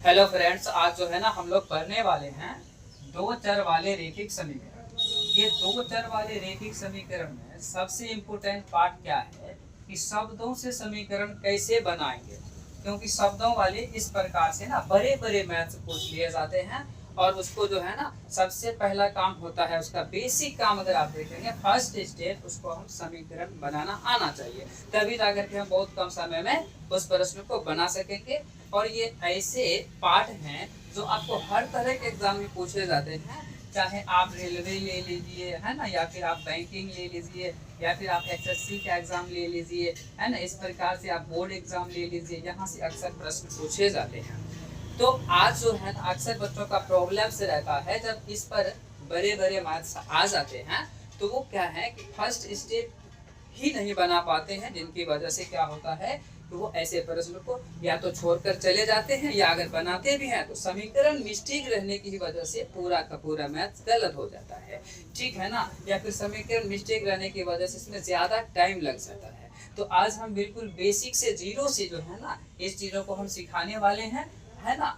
Hello friends, आज जो है ना हम लोग पढ़ने वाले हैं दो चर वाले रैखिक समीकरण। ये दो चर वाले रैखिक समीकरण में सबसे इम्पोर्टेंट पार्ट क्या है कि शब्दों से समीकरण कैसे बनाएंगे, क्योंकि शब्दों वाले इस प्रकार से ना बड़े बड़े मैथ्स पूछ लिए जाते हैं और उसको जो है ना सबसे पहला काम होता है, उसका बेसिक काम अगर आप देखेंगे फर्स्ट स्टेप, उसको हम समीकरण बनाना आना चाहिए, तभी जाकर के हम बहुत कम समय में उस प्रश्न को बना सकेंगे। और ये ऐसे पार्ट हैं जो आपको हर तरह के एग्जाम में पूछे जाते हैं, चाहे आप रेलवे ले लीजिए है ना, या फिर आप बैंकिंग ले लीजिए, या फिर आप एसएससी का एग्जाम ले लीजिए है ना, इस प्रकार से आप बोर्ड एग्जाम ले लीजिए, यहाँ से अक्सर प्रश्न पूछे जाते हैं। तो आज जो है अक्सर बच्चों का प्रॉब्लम से रहता है, जब इस पर बड़े बड़े मार्क्स आ जाते हैं तो वो क्या है कि फर्स्ट स्टेप ही नहीं बना पाते हैं, जिनकी वजह से क्या होता है तो वो ऐसे प्रश्न को या तो छोड़कर चले जाते हैं, या अगर बनाते भी हैं तो समीकरण मिस्टेक रहने की वजह से पूरा का पूरा मैथ गलत हो जाता है, ठीक है ना, या फिर समीकरण मिस्टेक रहने की वजह से इसमें ज्यादा टाइम लग जाता है। तो आज हम बिल्कुल बेसिक से जीरो से जो है ना इस चीजों को हम सिखाने वाले हैं, है ना।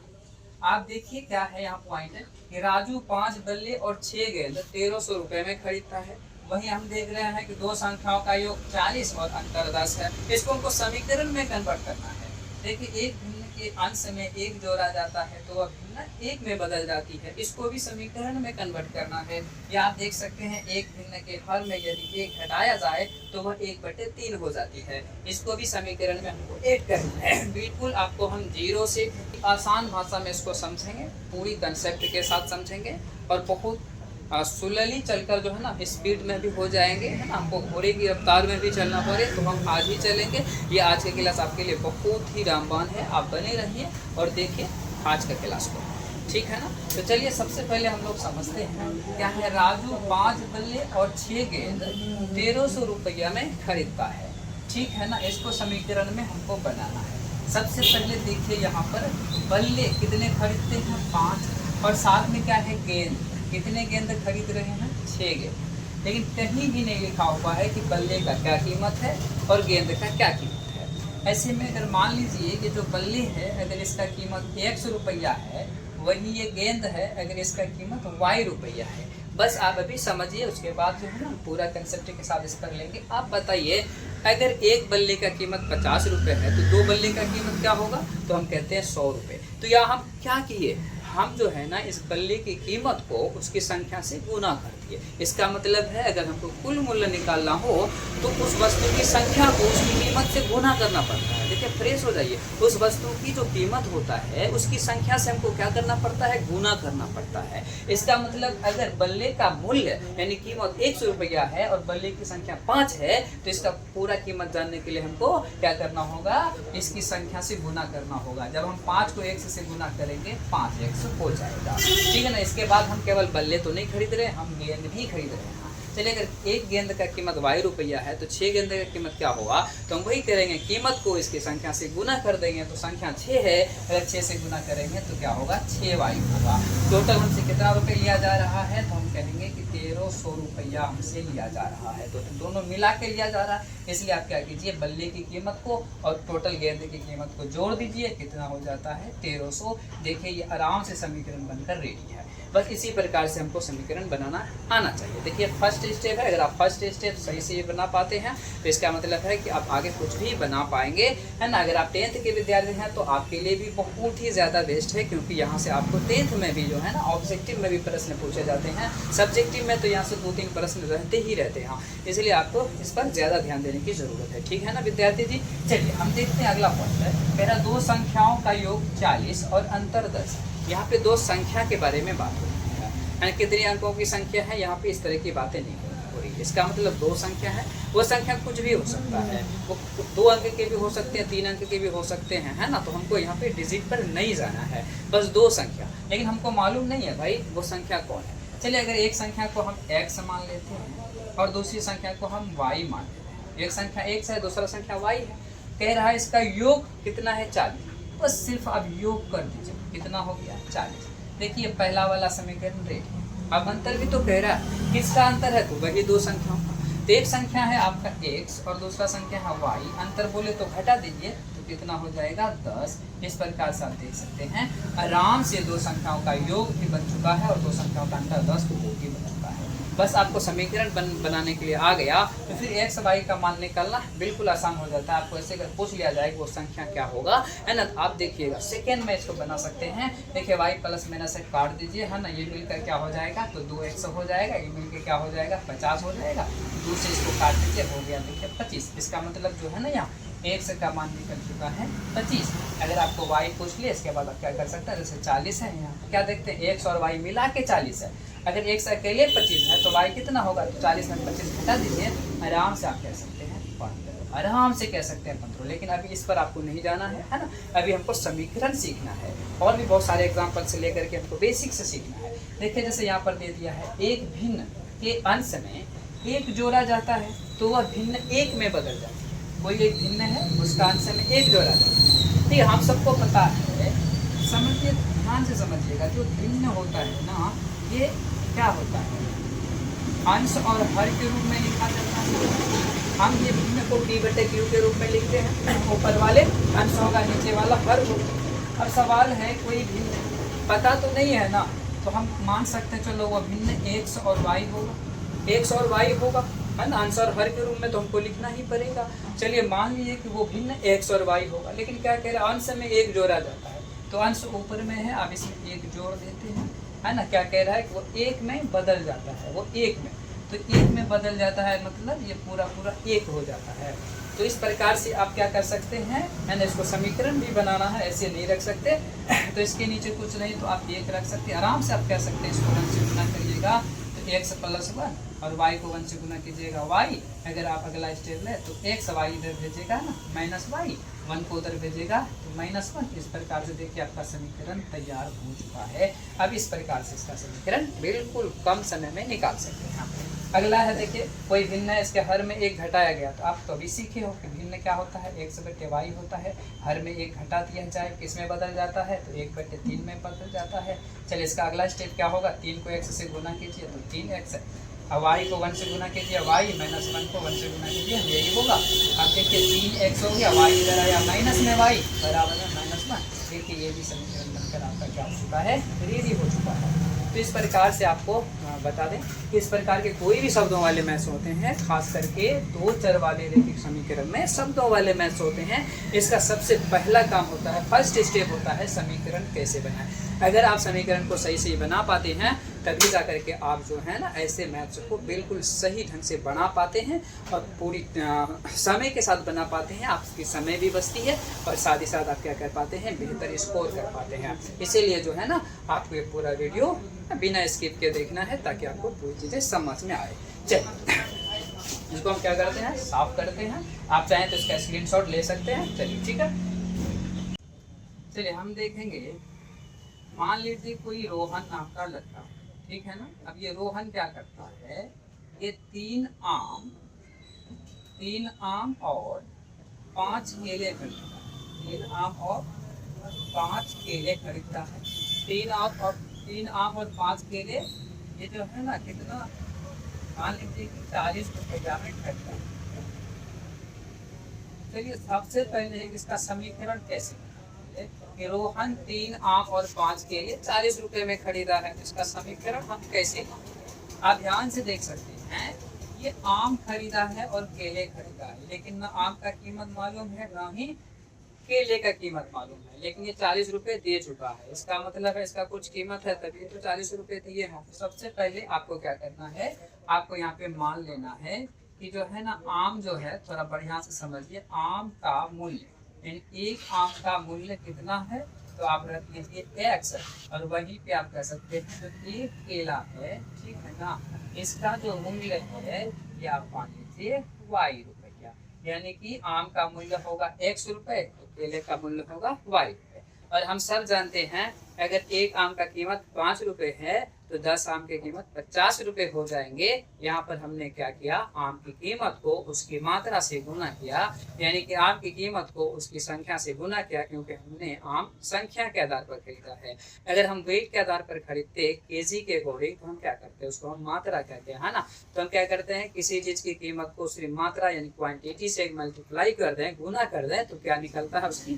आप देखिए क्या है यहाँ पॉइंट है कि राजू 5 बल्ले और 6 गेंद 1300 रुपए में खरीदता है। वहीं हम देख रहे हैं कि दो संख्याओं का योग 40 और अंतर 10 है। इसको हमको समीकरण में कन्वर्ट करना है। देखिए एक भिन्न के अंश में एक जोड़ा जाता है तो वह भिन्न एक में बदल जाती है, इसको भी समीकरण में कन्वर्ट करना है। या आप देख सकते हैं एक भिन्न के हर में यदि एक घटाया जाए तो वह 1/3 हो जाती है, इसको भी समीकरण में हमको ऐड करना है। बिल्कुल आपको हम जीरो से आसान भाषा में इसको समझेंगे, पूरी कंसेप्ट के साथ समझेंगे और बहुत सुलली चलकर जो है ना स्पीड में भी हो जाएंगे, है ना। हमको घोड़े की रफ्तार में भी चलना पड़े तो हम आज ही चलेंगे। ये आज की क्लास आपके लिए बहुत ही रामबान है, आप बने रहिए और देखिए आज का क्लास को, ठीक है ना। तो चलिए सबसे पहले हम लोग समझते हैं क्या है। राजू 5 बल्ले और 6 गेंद 1300 रुपया में खरीदता है, ठीक है ना। इसको समीकरण में हमको बनाना है। सबसे पहले देखिए यहाँ पर बल्ले कितने खरीदते हैं 5, और साथ में क्या है गेंद, कितने गेंद खरीद रहे हैं 6 गेंद। लेकिन कहीं भी नहीं लिखा हुआ है कि बल्ले का क्या कीमत है और गेंद का क्या कीमत है। ऐसे में अगर मान लीजिए कि जो बल्ले है अगर इसका कीमत 100 रुपया है, वही ये गेंद है अगर इसका कीमत y रुपया है। बस आप अभी समझिए, उसके बाद जो है ना पूरा कंसेप्ट के साथ इस पर लेंगे। आप बताइए अगर एक बल्ले का कीमत 50 रुपये है तो दो बल्ले का कीमत क्या होगा, तो हम कहते हैं 100 रुपये। तो यहाँ हम क्या किए, हम जो है ना इस बल्ले की कीमत को उसकी संख्या से गुना कर दिए। इसका मतलब है अगर हमको कुल मूल्य निकालना हो तो उस वस्तु की संख्या को उसकी कीमत से गुना करना पड़ता है। देखिए फ्रेश हो जाइए, उस वस्तु की जो कीमत होता है उसकी संख्या से हमको क्या करना पड़ता है, गुना करना पड़ता है। इसका मतलब अगर बल्ले का मूल्य यानी कीमत 100 रुपया है और बल्ले की संख्या 5 है तो इसका पूरा कीमत जानने के लिए हमको क्या करना होगा, इसकी संख्या से गुना करना होगा। जब हम 5 को 1 से गुना करेंगे 5x हो जाएगा, ठीक है ना। इसके बाद हम केवल बल्ले तो नहीं खरीद रहे, हम गेंद भी खरीद रहे हैं। चलिए अगर एक गेंद का कीमत y रुपया है तो 6 गेंद का कीमत क्या होगा, तो हम वही करेंगे, कीमत को इसकी संख्या से गुना कर देंगे तो संख्या 6 है, अगर 6 से गुना करेंगे तो क्या होगा 6y होगा। टोटल हमसे कितना रुपये लिया जा रहा है, तो हम कहेंगे कि 1300 रुपया हमसे लिया जा रहा है। तो दोनों मिला के लिया जा रहा है, इसलिए आप क्या कीजिए बल्ले की कीमत को और टोटल गेंद की कीमत को जोड़ दीजिए, कितना हो जाता है 1300। देखिए ये आराम से समीकरण बनकर रेडी है। बस इसी प्रकार से हमको समीकरण बनाना आना चाहिए। देखिए फर्स्ट स्टेप है, अगर आप फर्स्ट स्टेप सही से बना पाते हैं तो इसका मतलब है कि आप आगे कुछ भी बना पाएंगे, है ना। अगर आप 10th के विद्यार्थी हैं तो आपके लिए भी बहुत ही ज़्यादा बेस्ट है, क्योंकि यहाँ से आपको 10th में भी जो है ना ऑब्जेक्टिव में भी प्रश्न पूछे जाते हैं, सब्जेक्टिव में तो यहाँ से 2-3 प्रश्न रहते ही रहते हैं, इसलिए आपको इस पर ज़्यादा ध्यान देने की ज़रूरत है, ठीक है ना विद्यार्थी जी। चलिए हम देखते हैं अगला पॉइंट है, मेरा दो संख्याओं का योग 40 और अंतर 10। यहाँ पे दो संख्या के बारे में बात हो रही है, यानी कितने अंकों की संख्या है, यहाँ पे इस तरह की बातें नहीं हो रही है। इसका मतलब दो संख्या है, वो संख्या कुछ भी हो सकता है, वो 2 अंक के भी हो सकते हैं, 3 अंक के भी हो सकते हैं, है ना। तो हमको यहाँ पे डिजिट पर नहीं जाना है, बस दो संख्या, लेकिन हमको मालूम नहीं है भाई वो संख्या कौन है। चलिए अगर एक संख्या को हम x मान लेते हैं और दूसरी संख्या को हम y मान लेते हैं। एक संख्या x है, दूसरा संख्या y है, कह रहा है इसका योग कितना है 40। बस सिर्फ आप योग कर दीजिए, कितना हो गया 40। देखिए पहला वाला समीकरण रेडी। अब अंतर भी तो कह रहा है, किसका अंतर है, तो वही दो संख्याओं का। तो एक संख्या है आपका x और दूसरा संख्या है y, अंतर बोले तो घटा दीजिए तो कितना हो जाएगा 10। इस प्रकार से आप देख सकते हैं आराम से दो संख्याओं का योग भी बन चुका है और दो संख्याओं का अंतर 10 को भी बन चुका है। बस आपको समीकरण बनाने के लिए आ गया तो फिर एक्स वाई का मान निकालना बिल्कुल आसान हो जाता है। आपको ऐसे अगर पूछ लिया जाए वो संख्या क्या होगा, है ना, आप देखिएगा सेकेंड में इसको बना सकते हैं। देखिए वाई प्लस माइनस से काट दीजिए, है ना, ये मिलकर क्या हो जाएगा तो 2x हो जाएगा, ये मिलकर क्या हो जाएगा 50 हो जाएगा। 2 से इसको काट दीजिए, हो गया देखिए 25। इसका मतलब जो है ना यहाँ x का मान निकल चुका है 25। अगर आपको y पूछ लिया इसके बाद आप क्या कर सकते हैं, जैसे 40 है यहाँ क्या देखते हैं x और y मिला के 40 है। अगर x अकेले 25 है तो y कितना होगा, तो 40 में 25 घटा दीजिए, आराम से आप कह सकते हैं 15, आराम से कह सकते हैं 15। लेकिन अभी इस पर आपको नहीं जाना है ना, अभी हमको समीकरण सीखना है और भी बहुत सारे एग्जाम्पल से लेकर के हमको बेसिक से सीखना है। देखिए जैसे यहाँ पर दे दिया है एक भिन्न के अंश में एक जोड़ा जाता है तो वह भिन्न एक में बदल जाता है। कोई एक भिन्न है उसका अंश में एक जोड़ा जाता है, ठीक है, हम सबको पता है। समझिए, ध्यान से समझिएगा, जो भिन्न होता है ना ये क्या होता है, अंश और हर के रूप में लिखा जाता है। हम ये भिन्न को p/q के रूप में लिखते हैं, ऊपर वाले अंश होगा, नीचे वाला हर होगा। अब सवाल है कोई भिन्न पता तो नहीं है ना, तो हम मान सकते हैं चलो वह भिन्न x और y होगा, x और y होगा, है ना, आंसर हर के रूप में तो हमको लिखना ही पड़ेगा। चलिए मान लीजिए कि वो भिन्न x और y होगा, लेकिन क्या कह रहे हैं अंश में एक जोड़ा जाता है, तो अंश ऊपर में है, आप इसमें एक जोड़ देते हैं, है ना। क्या कह रहा है कि वो एक में बदल जाता है, वो एक में, तो एक में बदल जाता है मतलब ये पूरा पूरा एक हो जाता है। तो इस प्रकार से आप क्या कर सकते हैं, मैंने इसको समीकरण भी बनाना है, ऐसे नहीं रख सकते तो इसके नीचे कुछ नहीं तो आप एक रख सकते हैं। आराम से आप कह सकते हैं इसको 1 से गुना करिएगा तो x + 1 और y को 1 से गुना कीजिएगा y। अगर आप अगला स्टेप लें तो x y इधर भेजेगा ना -y, 1 को उधर भेजेगा तो -1। इस प्रकार से देखिए आपका समीकरण तैयार हो चुका है। अब इस प्रकार से इसका समीकरण बिल्कुल कम समय में निकाल सकते हैं। अगला है देखिए कोई भिन्न है, इसके हर में एक घटाया गया, तो आप तो अभी सीखे हो कि भिन्न क्या होता है, x/y होता है, हर में एक घटा दिया जाए किस में बदल जाता है तो 1/3 में बदल जाता है। चलिए इसका अगला स्टेप क्या होगा, 3 को x से गुना कीजिए तो 3x है, अब y को 1 से गुना कीजिए, y -1 को 1 से गुना कीजिए, यही होगा। अब देखिए 3x हो गया, y इधर आया माइनस में y बराबर है -1। देखिए ये भी समीकरण बनकर आपका क्या हो चुका है, रेडी हो चुका है। तो इस प्रकार से आपको बता दें कि इस प्रकार के कोई भी शब्दों वाले मैथ्स होते हैं, खास करके दो चर वाले रैखिक समीकरण में शब्दों वाले मैथ्स होते हैं, इसका सबसे पहला काम होता है, फर्स्ट स्टेप होता है समीकरण कैसे बनाएं। अगर आप समीकरण को सही से बना पाते हैं तभी जा करके आप जो है ना ऐसे मैथ्स को बिल्कुल सही ढंग से बना पाते हैं और पूरी समय के साथ बना पाते हैं। आपकी समय भी बचती है और साथ ही साथ आप क्या कर पाते हैं, बेहतर स्कोर कर पाते हैं। इसीलिए जो है ना आपको ये पूरा वीडियो बिना स्किप के देखना है ताकि आपको पूरी चीज़ें समझ में आए। चलिए इसको हम क्या करते हैं, साफ करते हैं। आप चाहें तो इसका स्क्रीनशॉट ले सकते हैं। चलिए ठीक है, चलिए हम देखेंगे, मान लीजिए कोई रोहन नाम का लड़का, ठीक है ना। अब ये रोहन क्या करता है, ये 3 आम और 5 केले खरीदता है, 3 आम और 5 केले खरीदता है। 3 आम और 5 केले, ये जो है ना कितना, मान लीजिए कि 40 रुपये में खरीदता है। चलिए सबसे पहले इसका समीकरण कैसे, कि रोहन 3 आम और 5 केले 40 रुपये में खरीदा है, इसका समीकरण हम कैसे, आप ध्यान से देख सकते हैं। ये आम खरीदा है और केले खरीदा है, लेकिन ना आम का कीमत मालूम है ना ही केले का कीमत मालूम है, लेकिन ये 40 रुपये दे चुका है, इसका मतलब है इसका कुछ कीमत है तभी तो 40 रुपये दिए हैं। तो सबसे पहले आपको क्या करना है, आपको यहाँ पे मान लेना है कि जो है ना आम जो है, थोड़ा बढ़िया से समझिए, आम का मूल्य, एक आम का मूल्य कितना है, तो आप रख लीजिए x, और वहीं पे आप कह सकते हैं जो एक केला है, ठीक है ना, इसका जो मूल्य है ये आप मान लीजिए y रुपया, यानी कि आम का मूल्य होगा x रुपये तो केले का मूल्य होगा y रुपये। और हम सब जानते हैं अगर एक आम का कीमत 5 रुपये है तो 10 आम की कीमत 50 रुपए हो जाएंगे। यहाँ पर हमने क्या किया, आम की कीमत को उसकी मात्रा से गुना किया, यानी कि आम की कीमत को उसकी संख्या से गुना किया, क्योंकि हमने आम संख्या के आधार पर खरीदा है। अगर हम वेट के आधार पर खरीदते केजी के अकॉर्डिंग, तो हम क्या करते हैं, उसको हम मात्रा कहते हैं, है ना। तो हम क्या करते हैं, किसी चीज की कीमत को उसकी मात्रा यानी क्वांटिटी से मल्टीप्लाई कर दें, गुना कर दें, तो क्या निकलता है, उसकी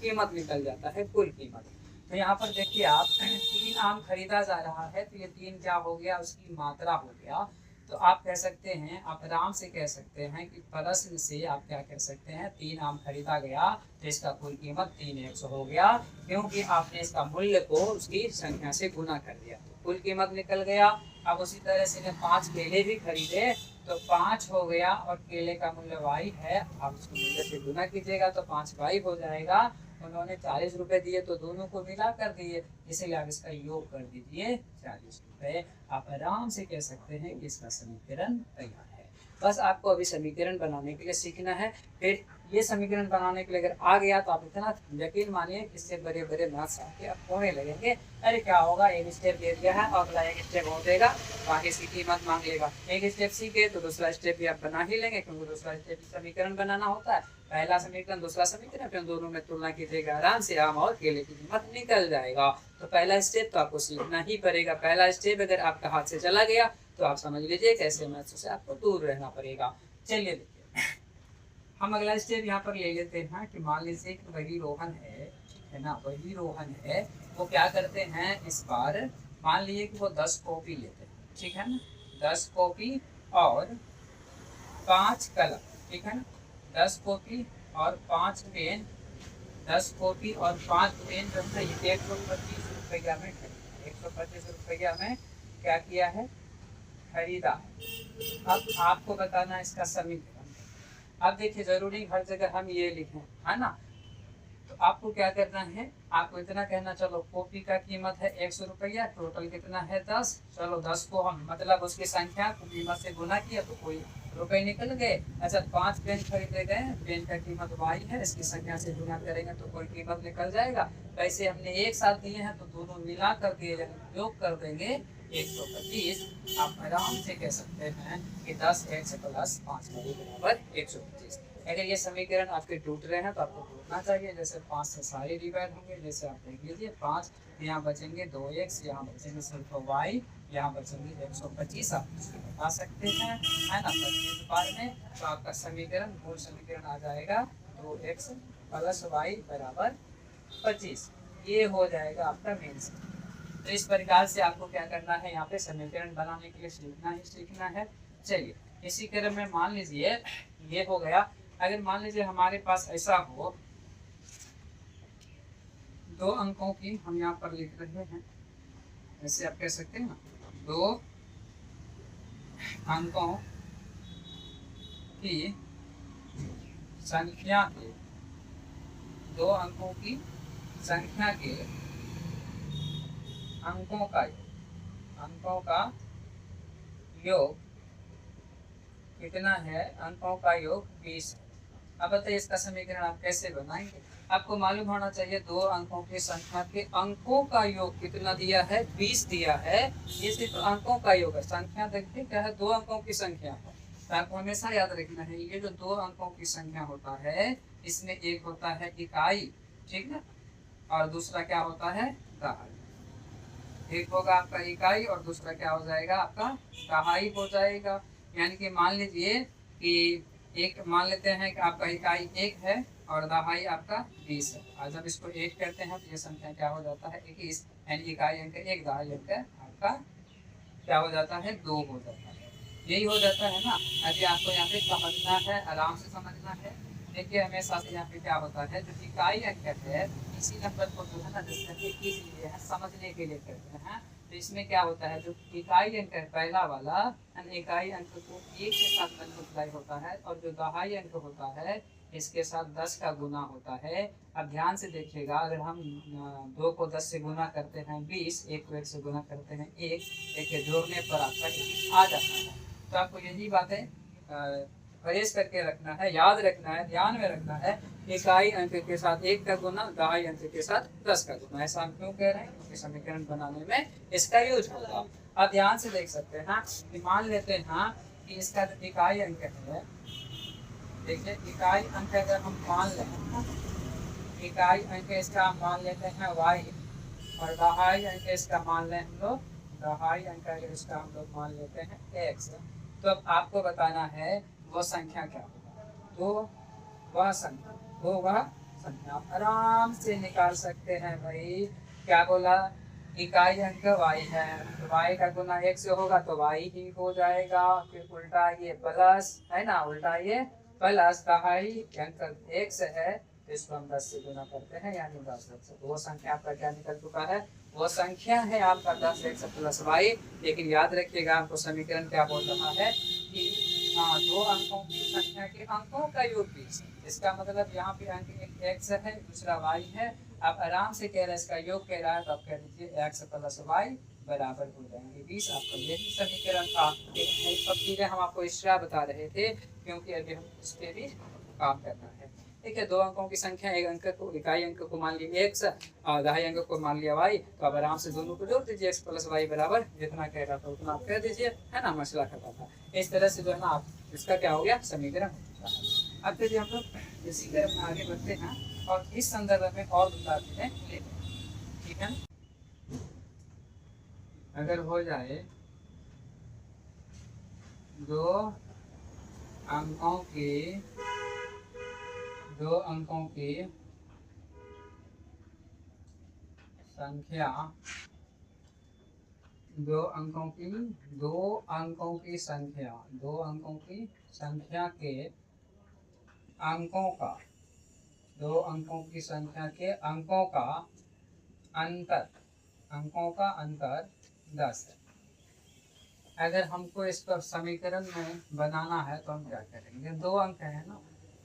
कीमत निकल जाता है, कुल कीमत। तो यहाँ पर देखिए आप 3 आम खरीदा जा रहा है, तो ये 3 क्या हो गया, उसकी मात्रा हो गया। तो आप कह सकते हैं, आप आराम से कह सकते हैं कि प्रश्न से आप क्या कह सकते हैं, 3 आम खरीदा गया तो इसका कुल कीमत 3x हो गया, क्योंकि आपने इसका मूल्य को उसकी संख्या से गुना कर दिया, तो कुल कीमत निकल गया। अब उसी तरह से 5 केले भी खरीदे तो 5 हो गया, और केले का मूल्य y है, आप उसको मूल्य से गुना कीजिएगा तो 5y हो जाएगा। उन्होंने 40 रुपए दिए तो दोनों को मिला कर दिए, इसीलिए आप इसका योग कर दीजिए 40 रुपए। आप आराम से कह सकते हैं कि इसका समीकरण तैयार है। बस आपको अभी समीकरण बनाने के लिए सीखना है। फिर ये समीकरण बनाने के लिए अगर आ गया तो आप इतना यकीन मानिए, इससे बड़े बड़े मैथ्स आपके अब होने लगेंगे। अरे क्या होगा, एक स्टेप दे दिया है, अगला एक स्टेप हो देगा, बाकी इसकी कीमत मांग लेगा। एक स्टेप सीखे तो दूसरा स्टेप भी आप बना ही लेंगे, क्योंकि दूसरा स्टेप समीकरण बनाना होता है। पहला समीकरण दूसरा समीकरण, फिर दोनों में तुलना कीजिएगा, आराम से आम और केले की कीमत निकल जाएगा। तो पहला स्टेप तो आपको सीखना ही पड़ेगा। पहला स्टेप अगर आपका हाथ से चला गया तो आप समझ लीजिए कैसे मैथ्स से आपको दूर रहना पड़ेगा। चलिए देखिए, हम अगला स्टेप यहाँ पर ले लेते हैं कि मान लीजिए कि वही रोहन है ना, वही रोहन है, वो क्या करते हैं, इस बार मान लीजिए कि वो 10 कॉपी लेते हैं, ठीक है ना, 10 कॉपी और 5 कलम, ठीक है ना, 10 कॉपी और 5 पेन, 10 कॉपी और 5 पेन जो है ये 125 रुपया में खरीदा, 125 रुपया में क्या किया है, खरीदा है। अब आपको बताना है इसका समीकरण। अब देखिए, जरूरी हर जगह हम ये लिखें, है ना, तो आपको क्या करना है, आपको इतना कहना, चलो कॉपी का कीमत है 100 रुपया, टोटल कितना है 10, चलो 10 को हम मतलब उसकी संख्या को कीमत से गुना किया तो कोई रुपए निकल गए। अच्छा, 5 पेन खरीदे गए, पेन का कीमत y है, इसकी संख्या से गुना करेंगे तो कोई कीमत निकल जाएगा। वैसे हमने एक साथ दिए हैं तो दोनों मिला करके योग कर देंगे 125। आप आराम से कह सकते हैं कि 10x + 5y = 125। अगर ये समीकरण आपके टूट रहे हैं तो आपको टूटना चाहिए, जैसे 5 से सारे डिवाइड होंगे, जैसे आप देख लीजिए 5, यहाँ बचेंगे 2x, यहाँ बचेंगे सिर्फ y, यहाँ बचेंगे 125। आप बता सकते हैं, है ना, 25 बार में, तो आपका समीकरण मूल समीकरण आ जाएगा 2x + y = 25। ये हो जाएगा आपका मेन समीकरण। तो इस प्रकार से आपको क्या करना है, यहाँ पे समीकरण बनाने के लिए सीखना ही सीखना है। चलिए, इसी क्रम में मान लीजिए ये हो गया। अगर मान लीजिए हमारे पास ऐसा हो, 2 अंकों की हम यहाँ पर लिख रहे हैं, ऐसे आप कह सकते हैं ना, 2 अंकों की संख्या के, 2 अंकों की संख्या के अंकों का योग कितना है, अंकों का योग 20 है। अब बताइए इसका समीकरण आप कैसे बनाएंगे। आपको मालूम होना चाहिए 2 अंकों की संख्या के अंकों का योग कितना दिया है, 20 दिया है। ये सिर्फ अंकों का योग है, संख्या देखिए क्या है, 2 अंकों की संख्या है। तो आपको हमेशा याद रखना है, ये जो 2 अंकों की संख्या होता है, इसमें एक होता है इकाई, ठीक है, और दूसरा क्या होता है, दहाई। एक होगा आपका इकाई और दूसरा क्या हो जाएगा, आपका दहाई हो जाएगा। यानी कि मान लीजिए कि एक मान लेते हैं कि आपका इकाई 1 है और दहाई आपका 20 है, और जब इसको 1 करते हैं तो ये संख्या क्या हो जाता है, 21, यानी इकाई अंक 1, दहाई अंक आपका क्या हो जाता है, 2 हो जाता है। यही हो जाता है ना। अभी आपको यहाँ पे समझना है, आराम से समझना है। देखिए हमेशा से यहाँ पे क्या होता है, जो इकाई अंक है, इसी नंबर को जो है ना, जैसे इसलिए है समझने के लिए करते हैं। तो इसमें क्या होता है, जो इकाई अंक है पहला वाला, इकाई अंक को 1 के साथ मल्टीप्लाई होता है, और जो दहाई अंक होता है इसके साथ 10 का गुना होता है। अब ध्यान से देखिएगा, अगर हम 2 को 10 से गुना करते हैं 20, 1 को 1 से गुना करते हैं 1, एक के जोड़ने पर आपका 21 आ जाता है। तो आपको यही बातें फ्रेश करके रखना है, याद रखना है, ध्यान में रखना है इकाई अंक के साथ 1 का गुना, दहाई अंक के साथ 10 का गुना। ऐसा हम क्यों कह रहे हैं? क्योंकि समीकरण बनाने में इसका यूज होगा। आप ध्यान से देख सकते हैं कि मान लेते हैं कि इसका इकाई अंक है, देखिए इकाई अंक अगर हम मान लें, इकाई अंक इसका हम मान लेते हैं y, और दहाई अंक इसका मान लें हम लोग, दहाई अंक इसका हम लोग मान लेते हैं x। तो अब आपको बताना है वो संख्या क्या होगा। तो वह संख्या आप आराम से निकाल सकते हैं भाई। क्या बोला? इकाई अंक y है, तो y का गुना 1 से होगा तो y ही हो जाएगा। फिर उल्टा ये प्लस है ना, उल्टा ये प्लस, दहाई अंक x है तो इसको हम 10 से गुना करते हैं, यानी 10x। तो वो संख्या आपका क्या निकल चुका है? वो संख्या है आपका 10x प्लस y। लेकिन याद रखिएगा आपको समीकरण क्या बोल रहा है कि दो अंकों की संख्या के अंकों का योग 20। इसका मतलब यहाँ पे अंक एक x है, दूसरा y है। आप आराम से कह रहे हैं इसका योग कह रहा है, तो आप कह दीजिए x प्लस y बराबर हो जाएंगे 20। आपका यही समीकरण था। लेकिन सब चीजें हम आपको एक्स्ट्रा बता रहे थे क्योंकि अभी हम इस पे भी काम करना है। ठीक है, दो अंकों की संख्या, एक अंक को, इकाई अंक को मान लिया x और दहाई अंक को मान लिया y। तो अब आराम से दोनों को जोड़ दीजिए, x प्लस y बराबर जितना कह रहा था उतना आप कह दीजिए, है ना, मसला खत्म था। इस तरह से जो है ना आप इसका क्या हो गया? समीकरण हो चुका है। अब चलिए हम लोग इसी तरह में आगे बढ़ते हैं और इस संदर्भ में और बताते हैं लेते हैं। ठीक है, अगर हो जाए दो अंकों की संख्या, दो अंकों की संख्या के अंकों का, दो अंकों की संख्या के अंकों का अंतर 10 है। अगर हमको इसको समीकरण में बनाना है तो हम क्या करेंगे? दो अंक है ना,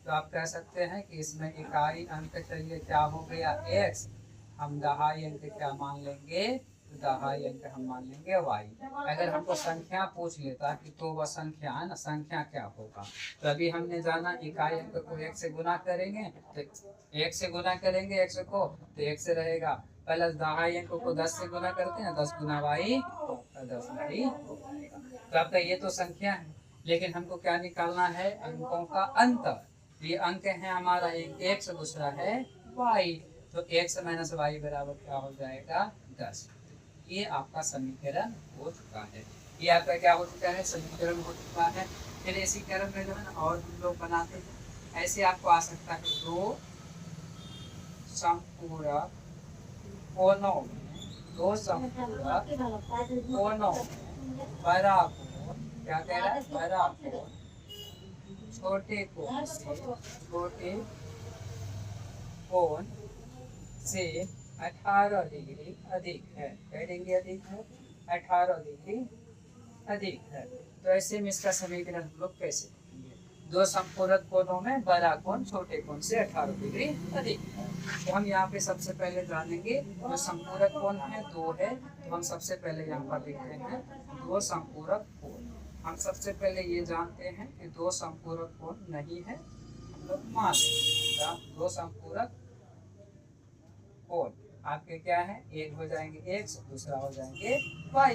तो आप कह सकते हैं कि इसमें इकाई अंक चाहिए, क्या हो गया? x। हम दहाई अंक क्या मान लेंगे? तो दहाई अंक हम मान लेंगे y। अगर हमको संख्या पूछ लेता कि तो वह संख्या है ना, संख्या क्या होगा? तो अभी हमने जाना इकाई अंक को 1 से गुना करेंगे, तो 1 से गुना करेंगे x को तो 1 से रहेगा, प्लस दहाई अंक को 10 से गुना करते हैं, 10 गुना y, 10 y। तो आपका ये तो संख्या है, लेकिन हमको क्या निकालना है? अंकों का अंतर। ये अंक है हमारा, एक x दूसरा है y। तो x माइनस वाई बराबर क्या हो जाएगा? 10। ये आपका समीकरण हो चुका है। ये आपका क्या हो चुका है? समीकरण हो चुका है। फिर इसी क्रम में जो है ना और हम लोग बनाते हैं। ऐसे आपको आ सकता है दो संपूरक कोणों में, बड़ा कोण, क्या कह रहा है? बड़ा कोण छोटे कोण से 18 डिग्री अधिक है। क्या डिग्री अधिक है? 18 डिग्री अधिक है। तो ऐसे में इसका समीकरण हम लोग कैसे लिखेंगे? दो संपूरक कोणों में बड़ा कोण छोटे कोण से 18 डिग्री अधिक है। तो हम यहाँ पे सबसे पहले जानेंगे जो संपूरक कोण है 2 है, तो हम सबसे पहले यहाँ पर लिखते हैं दो संपूरक कोण। हम सबसे पहले ये जानते हैं कि दो संपूरक कोण नहीं है, हम लोग मान लेंगे दो संपूरक कोण आपके क्या है? एक हो जाएंगे x, दूसरा हो जाएंगे y।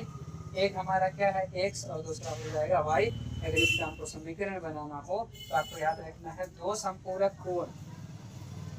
एक हमारा क्या है? x और दूसरा हो जाएगा y। अगर इसका हमको समीकरण बनाना हो तो आपको याद रखना है दो संपूरक कोण,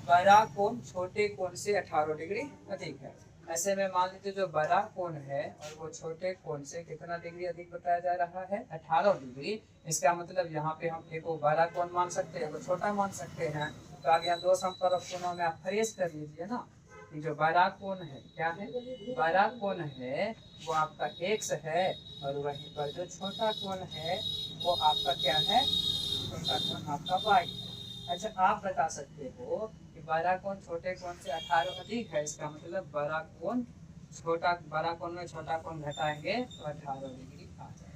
बड़ा कोण छोटे कोण से 18 डिग्री अधिक है। ऐसे में मान लीजिए जो बड़ा कोण है और वो छोटे कोण से कितना डिग्री अधिक बताया जा रहा है? 18 डिग्री। इसका मतलब यहाँ पे हम एक बड़ा कोण मान सकते हैं, एक छोटा मान सकते हैं। तो आगे यहाँ दो संपूरक कोणों में आप फ्रेश कर लीजिए ना। जो बड़ा कोण है क्या है? बड़ा कोण है वो आपका x है, और वहीं पर जो छोटा कोण है वो आपका क्या है? छोटा कोण आपका y है। अच्छा, आप बता सकते हो कि बड़ा कोण छोटे कोण से 18 अधिक है, इसका मतलब बड़ा कोण में छोटा कोण घटाएंगे तो 18 डिग्री आ जाएगा।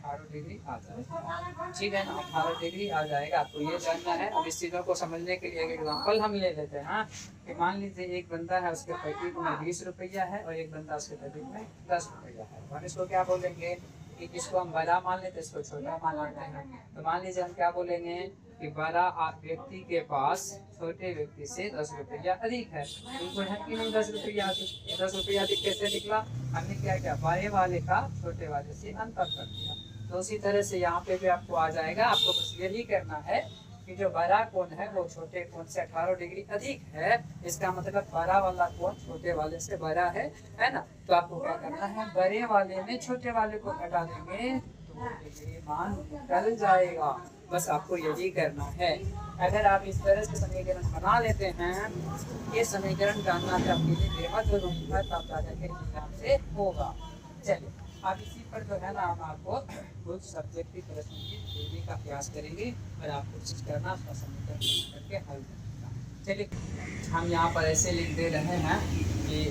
18 डिग्री आ जाएगा, ठीक है ना? 18 डिग्री आ जाएगा। आपको ये जानना है। अब इस चीज़ों को समझने के लिए एक एग्जाम्पल हम ले लेते हैं कि मान लीजिए एक बंदा है, उसके पैकेट में 20 रुपया है और एक बंदा उसके पैकेट में 10 रुपया है। हम इसको क्या बोलेंगे? कि इसको हम बड़ा मान लेते हैं, इसको छोटा मान लेते हैं। तो मान लीजिए हम क्या बोलेंगे कि बड़ा व्यक्ति के पास छोटे व्यक्ति से 10 रुपया अधिक है। इनको है कि नहीं 10 रुपया अधिक? 10 रुपया अधिक कैसे निकला? हमने क्या किया, बड़े वाले का छोटे वाले से अंतर कर दिया। तो उसी तरह से यहाँ पे भी आपको आ जाएगा। आपको बस यही करना है कि जो बड़ा कोण है वो छोटे कोण से 18 डिग्री अधिक है। इसका मतलब बड़ा वाला कोण छोटे वाले से बड़ा है ना। तो आपको क्या करना है, बड़े वाले में छोटे वाले को घटा देंगे तो डिग्री मान निकल जाएगा। बस आपको यही करना है। अगर आप इस तरह से समीकरण बना लेते हैं, ये समीकरण जानना तो आपके लिए बेहद जरूरी है, तब जाकर के एग्जाम से होगा। चलिए अब इसी पर जो है ना हम आपको कुछ सब्जेक्टिव प्रश्न की देने का प्रयास करेंगे और आप कोशिश करना उसका समीकरण करके हल करना। चलिए हम यहाँ पर ऐसे लिख दे रहे हैं कि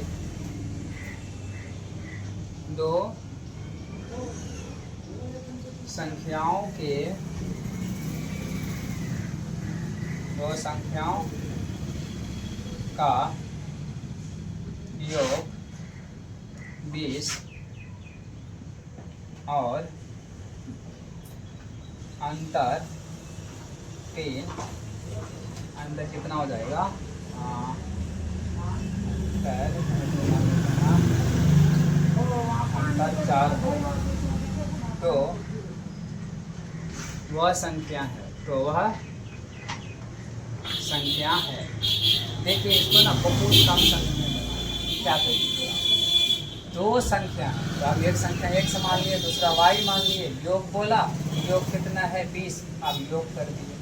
दो संख्याओं का योग 20 और अंतर 3, अंतर कितना हो जाएगा, अंतर 4 हो। तो वह संख्या है। देखिए इसको ना बहुत कम संख्या में क्या करेंगे, दो संख्या, तो आप एक संख्या x मान लिए, दूसरा y मान लिए, योग बोला, योग कितना है 20, आप योग कर दिए।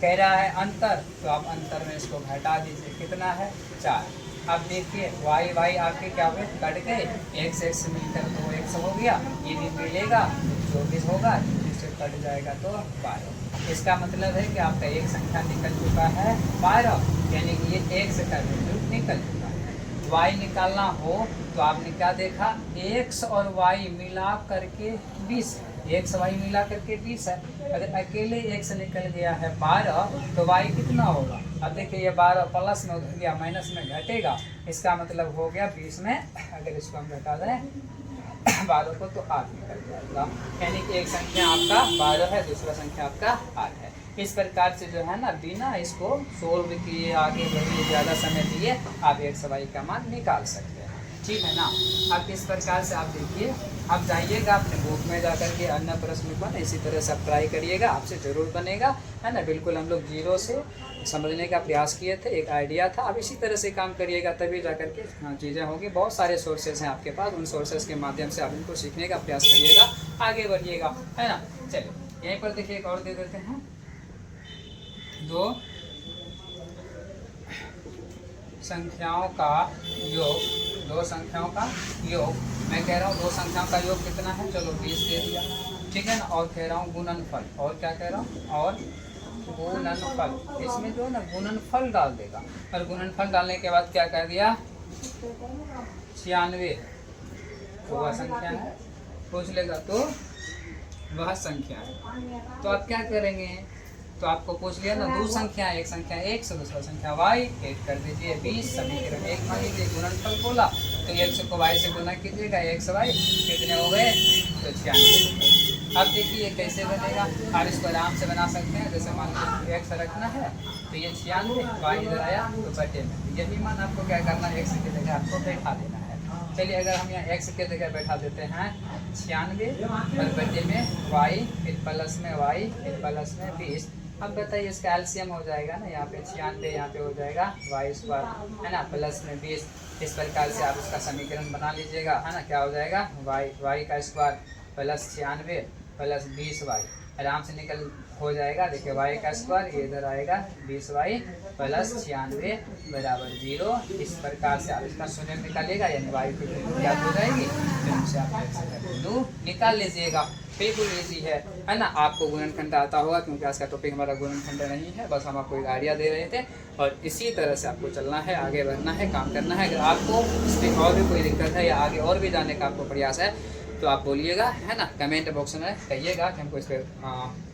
कह रहा है अंतर, तो आप अंतर में इसको घटा दीजिए, कितना है 4। अब देखिए y आपके क्या हुए, कट गए, x मिलकर 2x हो गया, ये भी मिलेगा 24 होगा, इससे कट जाएगा तो 12। इसका मतलब है कि आपका एक संख्या निकल चुका है 12, यानी कि ये x का वैल्यू निकल चुका है। y निकालना हो तो आपने क्या देखा, x और y मिला करके 20, x y मिला करके 20 है। अगर अकेले x निकल गया है 12 तो y कितना होगा। अब देखिए ये 12 प्लस में उधर गया, माइनस में घटेगा, इसका मतलब हो गया 20 में, अगर इसको हम घटा दें 12 को तो 8 निकल जाएगा। यानी कि एक संख्या आपका 12 है, दूसरा संख्या आपका 8 है। इस प्रकार से जो है ना, बिना इसको सोल्व किए आगे बढ़िए ज़्यादा समय दिए आप x y का मान निकाल सकते हैं, ठीक है ना। अब इस प्रकार से आप देखिए, अब जाइएगा अपने बुक में जाकर के अन्य प्रश्न बन, इसी तरह से आप ट्राई करिएगा, आपसे ज़रूर बनेगा, है ना। बिल्कुल हम लोग जीरो से समझने का प्रयास किए थे, एक आइडिया था। अब इसी तरह से काम करिएगा तभी जाकर के चीज़ें होंगी। बहुत सारे सोर्सेज हैं आपके पास, उन सोर्सेज के माध्यम से आप इनको सीखने का प्रयास करिएगा, आगे बढ़िएगा, है ना। चलिए यहीं पर देखिए एक और दे देते हैं, दो संख्याओं का योग, मैं कह रहा हूँ दो संख्याओं का योग कितना है, चलो 20 दे दिया, ठीक है ना। और कह रहा हूँ गुणनफल, और क्या कह रहा हूँ, और गुणनफल, इसमें जो है ना गुणनफल डाल देगा, और गुणनफल डालने के बाद क्या कर दिया, 96, तो वह संख्या है, पूछ लेगा तो वह संख्या है। तो आप क्या करेंगे, तो आपको पूछ लिया ना, दो संख्या, एक संख्या x दूसरा संख्या y, ऐड कर दीजिए 20, समीकरण 1 मान लीजिए, गुणनफल बोला तो x को y से गुना कीजिएगा, x y कितने हो गए, तो 96। अब देखिए ये कैसे बनेगा, आप इसको आराम से बना सकते हैं। जैसे मान लीजिए x रखना है तो ये 96, y इधर आया तो बटे में, यही मान आपको क्या करना है, x की जगह आपको बैठा देना है। चलिए अगर हम यहाँ x के जगह बैठा देते हैं 96 और बटे में y, फिर प्लस में y, फिर प्लस में 20। अब बताइए इसका एलसीएम हो जाएगा ना, यहाँ पे 96, यहाँ पे हो जाएगा y², है ना, प्लस में 20। इस प्रकार से आप उसका समीकरण बना लीजिएगा, है ना। क्या हो जाएगा, y का स्क्वायर प्लस 96 प्लस 20y, आराम से निकल हो जाएगा। देखिए y का स्क्वायर ये इधर आएगा 20y प्लस 96 बराबर 0। इस प्रकार से आप इसका शून्य निकालिएगा, यानी y की वैल्यू क्या हो जाएगी, फिर उनसे आप वैल्यू निकाल लीजिएगा। बिल्कुल ईजी है ना। आपको गुणनखंड आता होगा, क्योंकि आज का टॉपिक हमारा गुणनखंड नहीं है, बस हम आपको एक आइडिया दे रहे थे, और इसी तरह से आपको चलना है, आगे बढ़ना है, काम करना है। अगर आपको इसमें और भी कोई दिक्कत है या आगे और भी जाने का आपको प्रयास है तो आप बोलिएगा, है ना, कमेंट बॉक्स में कहिएगा कि हमको इस पर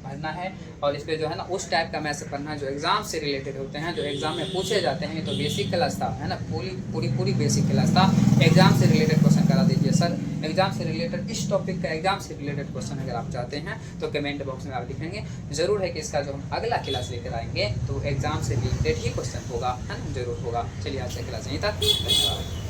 पढ़ना है। और इस पर जो है ना उस टाइप का मैसेज पढ़ना है जो एग्ज़ाम से रिलेटेड होते हैं, जो एग्ज़ाम में पूछे जाते हैं। तो बेसिक क्लास था, है ना, पूरी बेसिक क्लास था। एग्ज़ाम से रिलेटेड क्वेश्चन करा दीजिए सर, एग्ज़ाम से रिलेटेड इस टॉपिक का एग्ज़ाम से रिलेटेड क्वेश्चन अगर आप चाहते हैं तो कमेंट बॉक्स में आप लिखेंगे। ज़रूर है कि इसका जो हम अगला क्लास लेकर आएंगे तो एग्ज़ाम से रिलेटेड ही क्वेश्चन होगा, है ना, ज़रूर होगा। चलिए आज का क्लास यहीं तक, धन्यवाद।